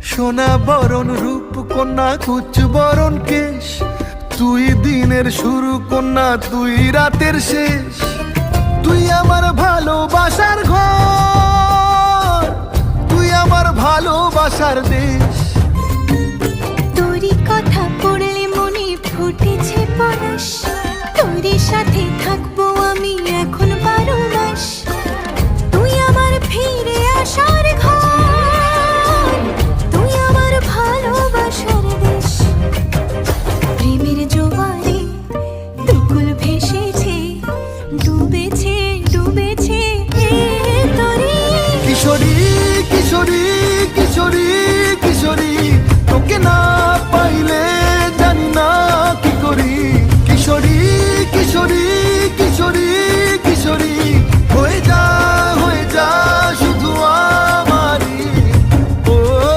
সোনা বরণ রূপ কন্যা কুচ বরণ কেশ, তুই দিনের শুরু কন্যা তুই রাতের শেষ। তুই আমার ভালোবাসার ঘর, তুই আমার ভালোবাসার দেশ। তোরই কথা পড়লে মনে ফুটেছে পরশ, তোরই সাথে থাক